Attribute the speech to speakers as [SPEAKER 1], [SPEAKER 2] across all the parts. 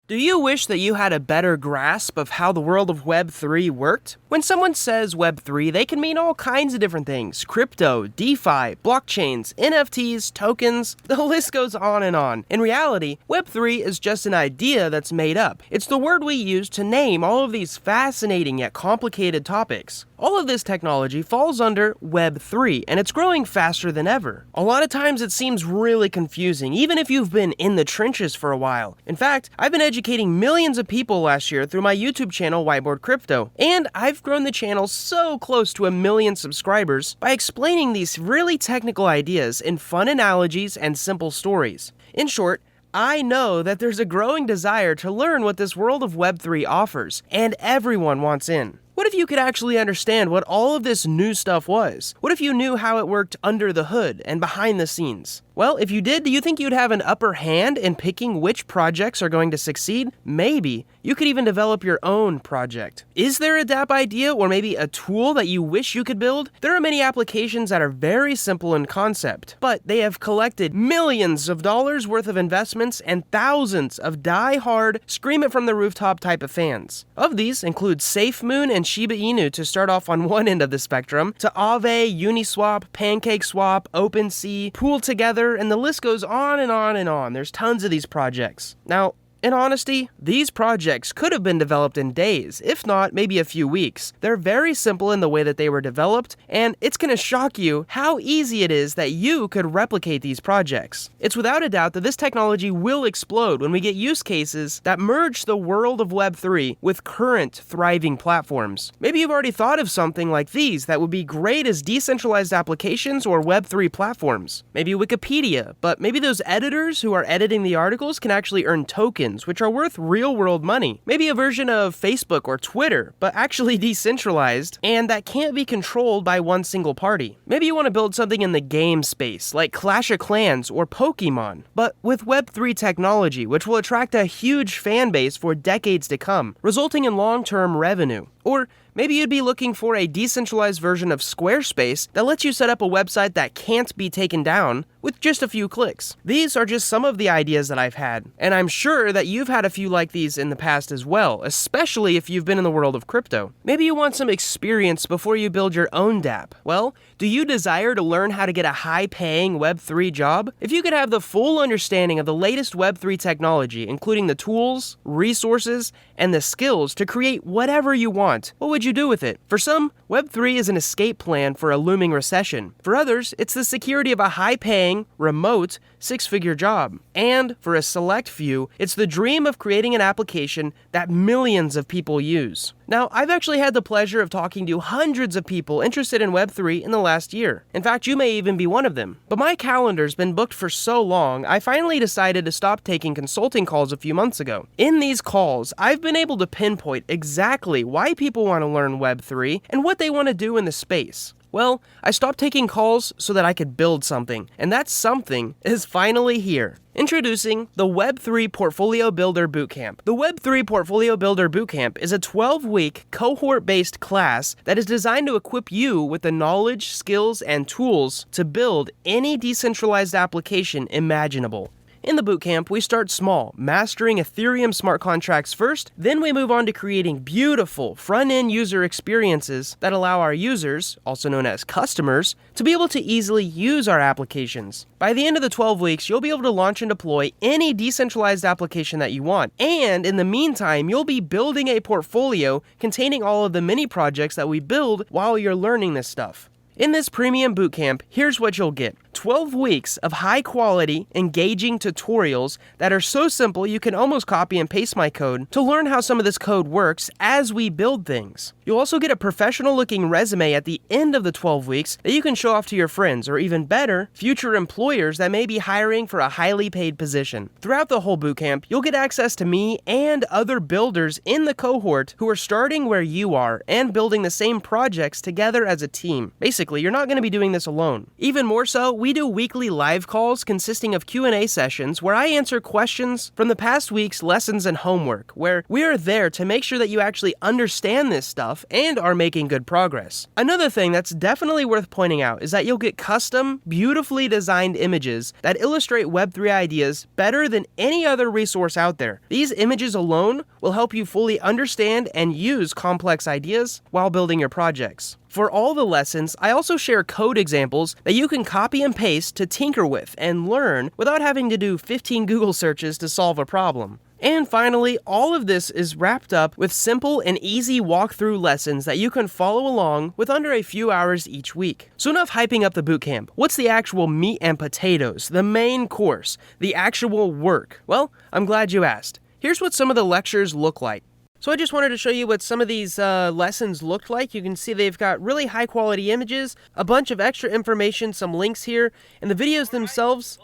[SPEAKER 1] Do you wish that you had a better grasp of how the world of Web3 worked? When someone says Web3, they can mean all kinds of different things. Crypto, DeFi, blockchains, NFTs, tokens, the list goes on and on. In reality, Web3 is just an idea that's made up. It's the word we use to name all of these fascinating yet complicated topics. All of this technology falls under Web3, and it's growing faster than ever. A lot of times it seems really confusing, even if you've been in the trenches for a while. In fact, I've been educating millions of people last year through my YouTube channel, Whiteboard Crypto, and I've grown the channel so close to 1 million subscribers by explaining these really technical ideas in fun analogies and simple stories. In short, I know that there's a growing desire to learn what this world of Web3 offers, and everyone wants in. What if you could actually understand what all of this new stuff was? What if you knew how it worked under the hood and behind the scenes? Well, if you did, do you think you'd have an upper hand in picking which projects are going to succeed? Maybe. You could even develop your own project. Is there a DApp idea or maybe a tool that you wish you could build? There are many applications that are very simple in concept, but they have collected millions of dollars worth of investments and thousands of die-hard, scream it from the rooftop type of fans. Of these include SafeMoon and Shiba Inu to start off on one end of the spectrum, to Aave, Uniswap, PancakeSwap, OpenSea, Pool Together, and the list goes on and on and on. There's tons of these projects. Now, in honesty, these projects could have been developed in days, if not maybe a few weeks. They're very simple in the way that they were developed, and it's going to shock you how easy it is that you could replicate these projects. It's without a doubt that this technology will explode when we get use cases that merge the world of Web3 with current thriving platforms. Maybe you've already thought of something like these that would be great as decentralized applications or Web3 platforms. Maybe Wikipedia, but maybe those editors who are editing the articles can actually earn tokens, which are worth real-world money. Maybe a version of Facebook or Twitter, but actually decentralized, and that can't be controlled by one single party. Maybe you want to build something in the game space, like Clash of Clans or Pokemon, but with Web3 technology, which will attract a huge fan base for decades to come, resulting in long-term revenue. Or maybe you'd be looking for a decentralized version of Squarespace that lets you set up a website that can't be taken down with just a few clicks. These are just some of the ideas that I've had, and I'm sure that you've had a few like these in the past as well, especially if you've been in the world of crypto. Maybe you want some experience before you build your own dApp. Well, do you desire to learn how to get a high-paying Web3 job? If you could have the full understanding of the latest Web3 technology, including the tools, resources, and the skills to create whatever you want, what would you do with it? For some, Web3 is an escape plan for a looming recession. For others, it's the security of a high-paying, remote, six-figure job. And for a select few, it's the dream of creating an application that millions of people use. Now, I've actually had the pleasure of talking to hundreds of people interested in Web3 in the last year. In fact, you may even be one of them. But my calendar's been booked for so long, I finally decided to stop taking consulting calls a few months ago. In these calls, I've been able to pinpoint exactly why people want to learn Web3 and what they want to do in the space. Well, I stopped taking calls so that I could build something, and that something is finally here. Introducing the Web3 Portfolio Builder Bootcamp. The Web3 Portfolio Builder Bootcamp is a 12-week cohort-based class that is designed to equip you with the knowledge, skills, and tools to build any decentralized application imaginable. In the bootcamp, we start small, mastering Ethereum smart contracts first, then we move on to creating beautiful front-end user experiences that allow our users, also known as customers, to be able to easily use our applications. By the end of the 12 weeks, you'll be able to launch and deploy any decentralized application that you want, and in the meantime, you'll be building a portfolio containing all of the mini projects that we build while you're learning this stuff. In this premium bootcamp, here's what you'll get. 12 weeks of high-quality, engaging tutorials that are so simple you can almost copy and paste my code to learn how some of this code works as we build things. You'll also get a professional-looking resume at the end of the 12 weeks that you can show off to your friends, or even better, future employers that may be hiring for a highly paid position. Throughout the whole bootcamp, you'll get access to me and other builders in the cohort who are starting where you are and building the same projects together as a team. Basically, you're not going to be doing this alone. Even more so, we do weekly live calls consisting of Q&A sessions where I answer questions from the past week's lessons and homework, where we are there to make sure that you actually understand this stuff off and are making good progress. Another thing that's definitely worth pointing out is that you'll get custom, beautifully designed images that illustrate Web3 ideas better than any other resource out there. These images alone will help you fully understand and use complex ideas while building your projects. For all the lessons, I also share code examples that you can copy and paste to tinker with and learn without having to do 15 Google searches to solve a problem. And finally, all of this is wrapped up with simple and easy walkthrough lessons that you can follow along with under a few hours each week. So enough hyping up the bootcamp. What's the actual meat and potatoes, the main course, the actual work? Well, I'm glad you asked. Here's what some of the lectures look like. So I just wanted to show you what some of these lessons looked like. You can see they've got really high quality images, a bunch of extra information, some links here, and the videos themselves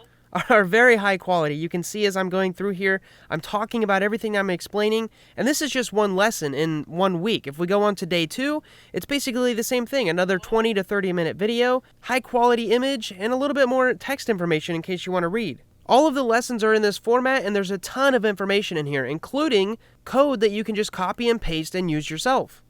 [SPEAKER 1] are very high quality. You can see as I'm going through here, I'm talking about everything I'm explaining, and this is just one lesson in 1 week. If we go on to day 2, it's basically the same thing, another 20 to 30 minute video, high quality image, and a little bit more text information in case you want to read. All of the lessons are in this format, and there's a ton of information in here, including code that you can just copy and paste and use yourself.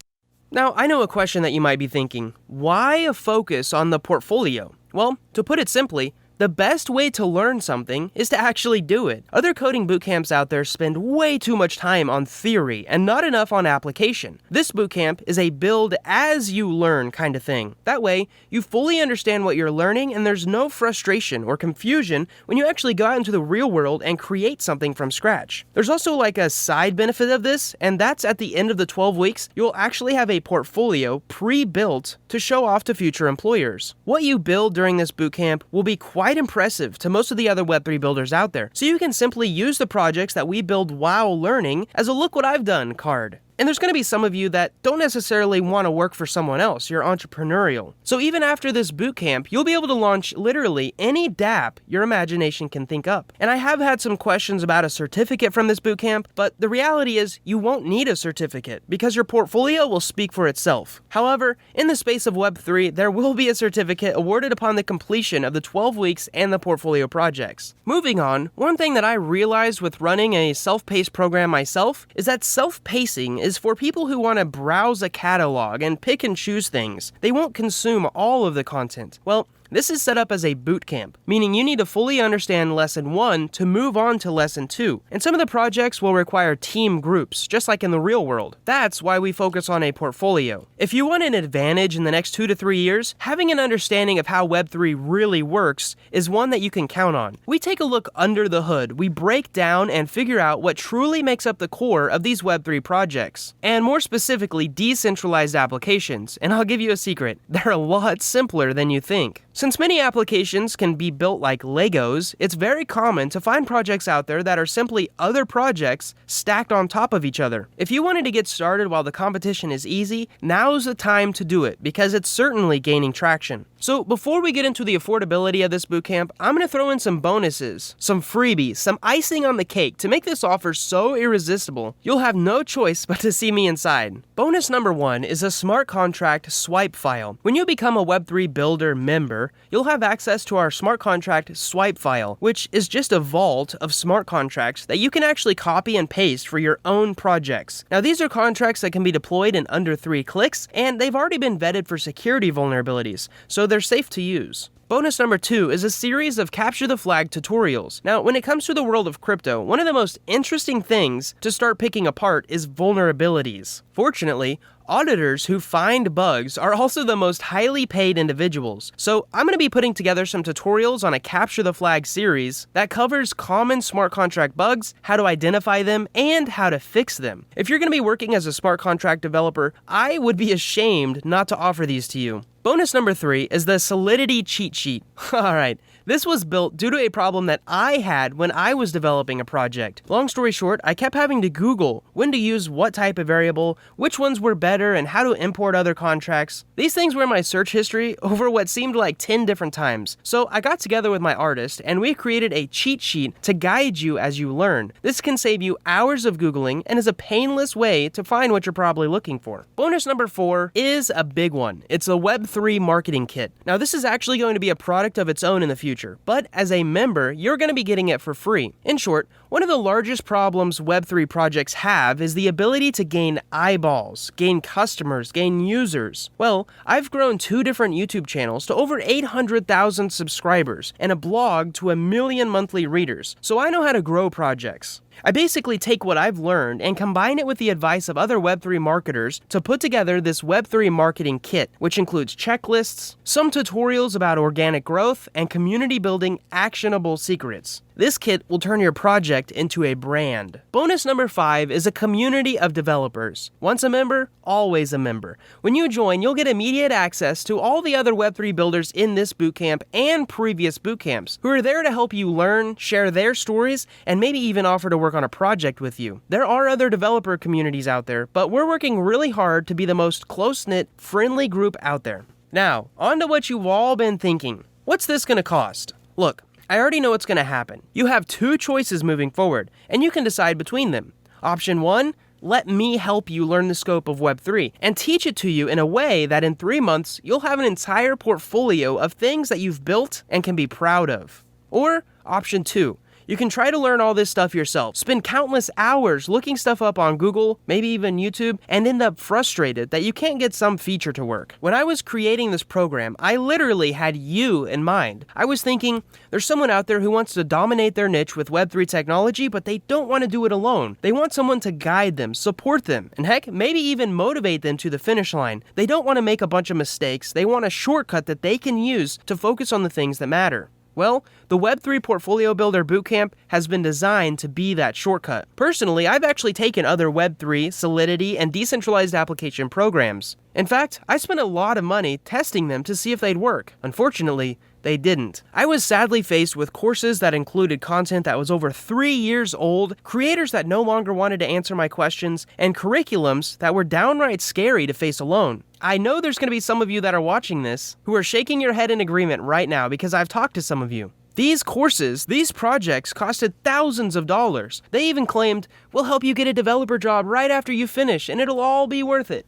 [SPEAKER 1] Now, I know a question that you might be thinking, why a focus on the portfolio? Well, to put it simply, the best way to learn something is to actually do it. Other coding bootcamps out there spend way too much time on theory and not enough on application. This bootcamp is a build as you learn kind of thing. That way, you fully understand what you're learning and there's no frustration or confusion when you actually go out into the real world and create something from scratch. There's also like a side benefit of this, and that's at the end of the 12 weeks, you'll actually have a portfolio pre-built to show off to future employers. What you build during this bootcamp will be quite impressive to most of the other Web3 builders out there, so you can simply use the projects that we build while learning as a look what I've done card. And there's going to be some of you that don't necessarily want to work for someone else. You're entrepreneurial. So even after this bootcamp, you'll be able to launch literally any dApp your imagination can think up. And I have had some questions about a certificate from this bootcamp, but the reality is you won't need a certificate because your portfolio will speak for itself. However, in the space of Web3, there will be a certificate awarded upon the completion of the 12 weeks and the portfolio projects. Moving on, one thing that I realized with running a self-paced program myself is that self-pacing is for people who want to browse a catalog and pick and choose things. They won't consume all of the content. Well, this is set up as a bootcamp, meaning you need to fully understand lesson 1 to move on to lesson 2. And some of the projects will require team groups, just like in the real world. That's why we focus on a portfolio. If you want an advantage in the next 2 to 3 years, having an understanding of how Web3 really works is one that you can count on. We take a look under the hood, we break down and figure out what truly makes up the core of these Web3 projects, and more specifically, decentralized applications. And I'll give you a secret, they're a lot simpler than you think. Since many applications can be built like Legos, it's very common to find projects out there that are simply other projects stacked on top of each other. If you wanted to get started while the competition is easy, now's the time to do it because it's certainly gaining traction. So before we get into the affordability of this bootcamp, I'm going to throw in some bonuses, some freebies, some icing on the cake to make this offer so irresistible, you'll have no choice but to see me inside. Bonus number 1 is a smart contract swipe file. When you become a Web3 Builder member, you'll have access to our smart contract swipe file, which is just a vault of smart contracts that you can actually copy and paste for your own projects. Now, these are contracts that can be deployed in under 3 clicks, and they've already been vetted for security vulnerabilities, so they're safe to use. Bonus number 2 is a series of capture the flag tutorials. Now, when it comes to the world of crypto, one of the most interesting things to start picking apart is vulnerabilities. Fortunately, auditors who find bugs are also the most highly paid individuals. So I'm going to be putting together some tutorials on a capture the flag series that covers common smart contract bugs, how to identify them, and how to fix them. If you're going to be working as a smart contract developer, I would be ashamed not to offer these to you. Bonus number 3 is the Solidity cheat sheet. Alright, this was built due to a problem that I had when I was developing a project. Long story short, I kept having to Google when to use what type of variable, which ones were better, and how to import other contracts. These things were in my search history over what seemed like 10 different times. So I got together with my artist and we created a cheat sheet to guide you as you learn. This can save you hours of Googling and is a painless way to find what you're probably looking for. Bonus number 4 is a big one. It's a Web3 marketing kit. Now, this is actually going to be a product of its own in the future. future, but as a member, you're going to be getting it for free. In short, one of the largest problems Web3 projects have is the ability to gain eyeballs, gain customers, gain users. Well, I've grown 2 different YouTube channels to over 800,000 subscribers and a blog to 1 million monthly readers, so I know how to grow projects. I basically take what I've learned and combine it with the advice of other Web3 marketers to put together this Web3 marketing kit, which includes checklists, some tutorials about organic growth, and community building actionable secrets. This kit will turn your project into a brand. Bonus number 5 is a community of developers. Once a member, always a member. When you join, you'll get immediate access to all the other Web3 builders in this bootcamp and previous bootcamps who are there to help you learn, share their stories, and maybe even offer to work on a project with you. There are other developer communities out there, but we're working really hard to be the most close-knit, friendly group out there. Now, on to what you've all been thinking. What's this going to cost? Look, I already know what's going to happen. You have 2 choices moving forward, and you can decide between them. Option 1, let me help you learn the scope of Web3 and teach it to you in a way that in 3 months, you'll have an entire portfolio of things that you've built and can be proud of. Or option 2, you can try to learn all this stuff yourself, spend countless hours looking stuff up on Google, maybe even YouTube, and end up frustrated that you can't get some feature to work. When I was creating this program, I literally had you in mind. I was thinking, there's someone out there who wants to dominate their niche with Web3 technology, but they don't want to do it alone. They want someone to guide them, support them, and heck, maybe even motivate them to the finish line. They don't want to make a bunch of mistakes. They want a shortcut that they can use to focus on the things that matter. Well, the Web3 Portfolio Builder Bootcamp has been designed to be that shortcut. Personally, I've actually taken other Web3, Solidity, and decentralized application programs. In fact, I spent a lot of money testing them to see if they'd work. Unfortunately, they didn't. I was sadly faced with courses that included content that was over 3 years old, creators that no longer wanted to answer my questions, and curriculums that were downright scary to face alone. I know there's going to be some of you that are watching this who are shaking your head in agreement right now because I've talked to some of you. These courses, these projects costed thousands of dollars. They even claimed, we'll help you get a developer job right after you finish and it'll all be worth it.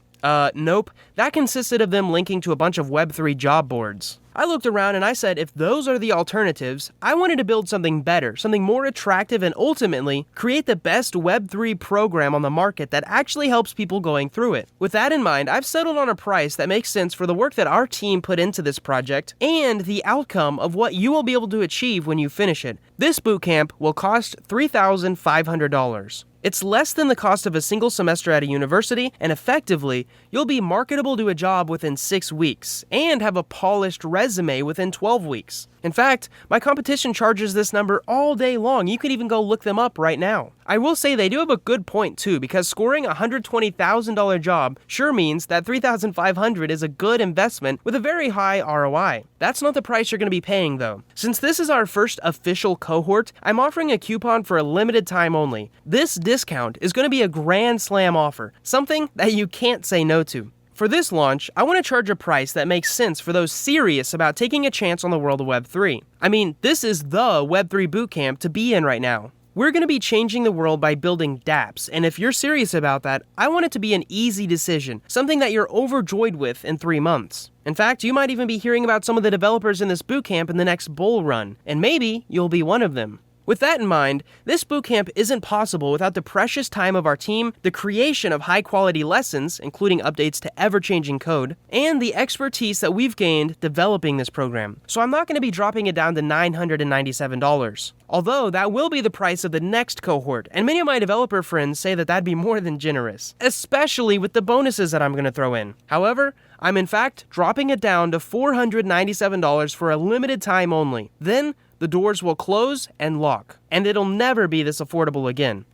[SPEAKER 1] Nope. That consisted of them linking to a bunch of Web3 job boards. I looked around and I said, if those are the alternatives, I wanted to build something better, something more attractive, and ultimately create the best Web3 program on the market that actually helps people going through it. With that in mind, I've settled on a price that makes sense for the work that our team put into this project and the outcome of what you will be able to achieve when you finish it. This bootcamp will cost $3,500. It's less than the cost of a single semester at a university, and effectively, you'll be marketable to a job within 6 weeks, and have a polished resume within 12 weeks. In fact, my competition charges this number all day long. You can even go look them up right now. I will say they do have a good point too, because scoring a $120,000 job sure means that $3,500 is a good investment with a very high ROI. That's not the price you're going to be paying though. Since this is our first official cohort, I'm offering a coupon for a limited time only. This discount is going to be a grand slam offer, something that you can't say no to. For this launch, I want to charge a price that makes sense for those serious about taking a chance on the world of Web3. I mean, this is the Web3 bootcamp to be in right now. We're going to be changing the world by building dApps, and if you're serious about that, I want it to be an easy decision, something that you're overjoyed with in 3 months. In fact, you might even be hearing about some of the developers in this bootcamp in the next bull run, and maybe you'll be one of them. With that in mind, this bootcamp isn't possible without the precious time of our team, the creation of high-quality lessons, including updates to ever-changing code, and the expertise that we've gained developing this program. So I'm not going to be dropping it down to $997. Although that will be the price of the next cohort, and many of my developer friends say that that'd be more than generous, especially with the bonuses that I'm going to throw in. However, I'm in fact dropping it down to $497 for a limited time only. Then, the doors will close and lock, and it'll never be this affordable again.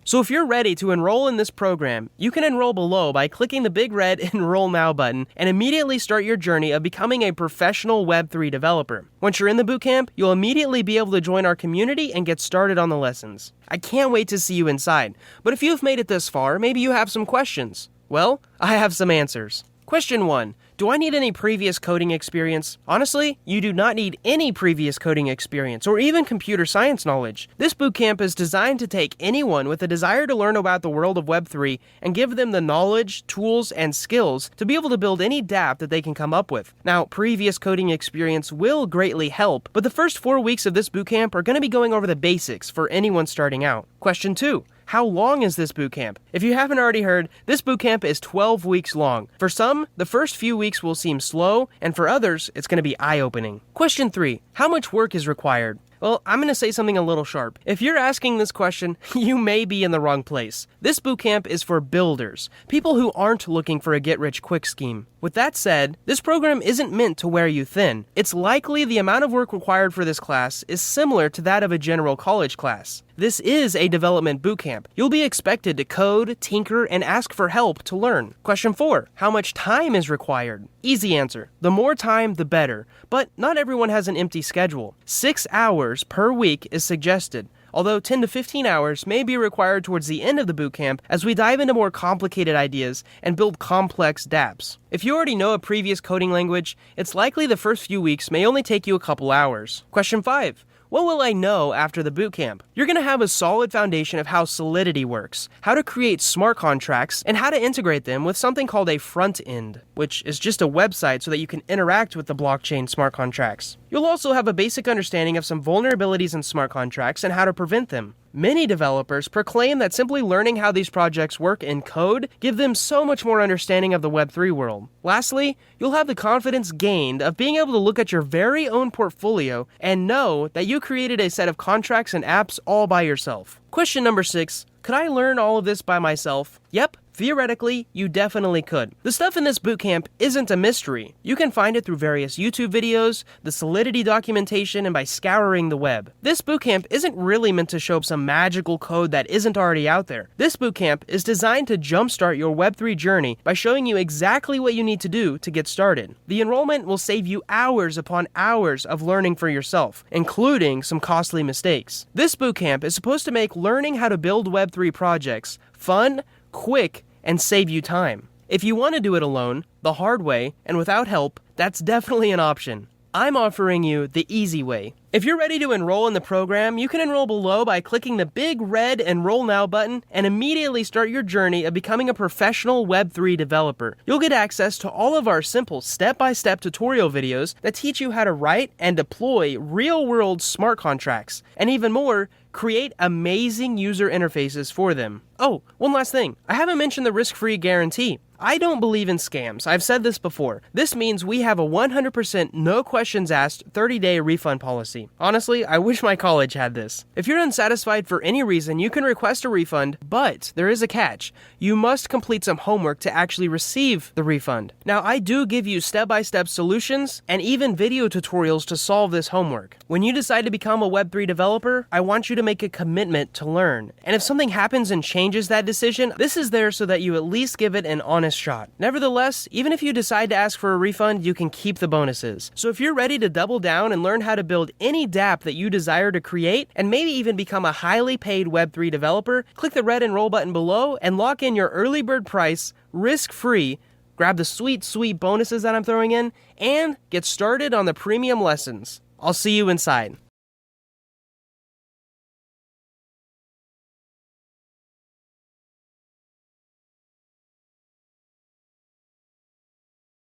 [SPEAKER 1] So if you're ready to enroll in this program, you can enroll below by clicking the big red Enroll Now button and immediately start your journey of becoming a professional Web3 developer. Once you're in the bootcamp, you'll immediately be able to join our community and get started on the lessons. I can't wait to see you inside, but if you've made it this far, maybe you have some questions. Well, I have some answers. Question 1. Do I need any previous coding experience? Honestly, you do not need any previous coding experience or even computer science knowledge. This bootcamp is designed to take anyone with a desire to learn about the world of Web3 and give them the knowledge, tools, and skills to be able to build any dApp that they can come up with. Now, previous coding experience will greatly help, but the first 4 weeks of this bootcamp are going to be going over the basics for anyone starting out. Question 2. How long is this bootcamp? If you haven't already heard, this bootcamp is 12 weeks long. For some, the first few weeks will seem slow, and for others, it's going to be eye-opening. Question 3. How much work is required? Well, I'm going to say something a little sharp. If you're asking this question, you may be in the wrong place. This bootcamp is for builders, people who aren't looking for a get-rich-quick scheme. With that said, this program isn't meant to wear you thin. It's likely the amount of work required for this class is similar to that of a general college class. This is a development bootcamp. You'll be expected to code, tinker, and ask for help to learn. Question 4. How much time is required? Easy answer. The more time, the better. But not everyone has an empty schedule. 6 hours per week is suggested, although 10 to 15 hours may be required towards the end of the bootcamp as we dive into more complicated ideas and build complex dApps. If you already know a previous coding language, it's likely the first few weeks may only take you a couple hours. Question 5. What will I know after the bootcamp? You're going to have a solid foundation of how Solidity works, how to create smart contracts, and how to integrate them with something called a front end, which is just a website so that you can interact with the blockchain smart contracts. You'll also have a basic understanding of some vulnerabilities in smart contracts and how to prevent them. Many developers proclaim that simply learning how these projects work in code give them so much more understanding of the Web3 world. Lastly, you'll have the confidence gained of being able to look at your very own portfolio and know that you created a set of contracts and apps all by yourself. Question number 6. Could I learn all of this by myself? Yep. Theoretically, you definitely could. The stuff in this bootcamp isn't a mystery. You can find it through various YouTube videos, the Solidity documentation, and by scouring the web. This bootcamp isn't really meant to show up some magical code that isn't already out there. This bootcamp is designed to jumpstart your Web3 journey by showing you exactly what you need to do to get started. The enrollment will save you hours upon hours of learning for yourself, including some costly mistakes. This bootcamp is supposed to make learning how to build Web3 projects fun, quick, and save you time. If you want to do it alone, the hard way, and without help, that's definitely an option. I'm offering you the easy way. If you're ready to enroll in the program, you can enroll below by clicking the big red Enroll Now button and immediately start your journey of becoming a professional Web3 developer. You'll get access to all of our simple step-by-step tutorial videos that teach you how to write and deploy real-world smart contracts, and even more, create amazing user interfaces for them. Oh, one last thing. I haven't mentioned the risk-free guarantee. I don't believe in scams. I've said this before. This means we have a 100% no questions asked 30-day refund policy. Honestly, I wish my college had this. If you're unsatisfied for any reason, you can request a refund, but there is a catch. You must complete some homework to actually receive the refund. Now, I do give you step-by-step solutions and even video tutorials to solve this homework. When you decide to become a Web3 developer, I want you to make a commitment to learn. And if something happens and changes that decision, this is there so that you at least give it an honest shot. Nevertheless, even if you decide to ask for a refund, you can keep the bonuses. So if you're ready to double down and learn how to build any dApp that you desire to create, and maybe even become a highly paid Web3 developer, click the red enroll button below and lock in your early bird price, risk-free, grab the sweet bonuses that I'm throwing in, and get started on the premium lessons. I'll see you inside.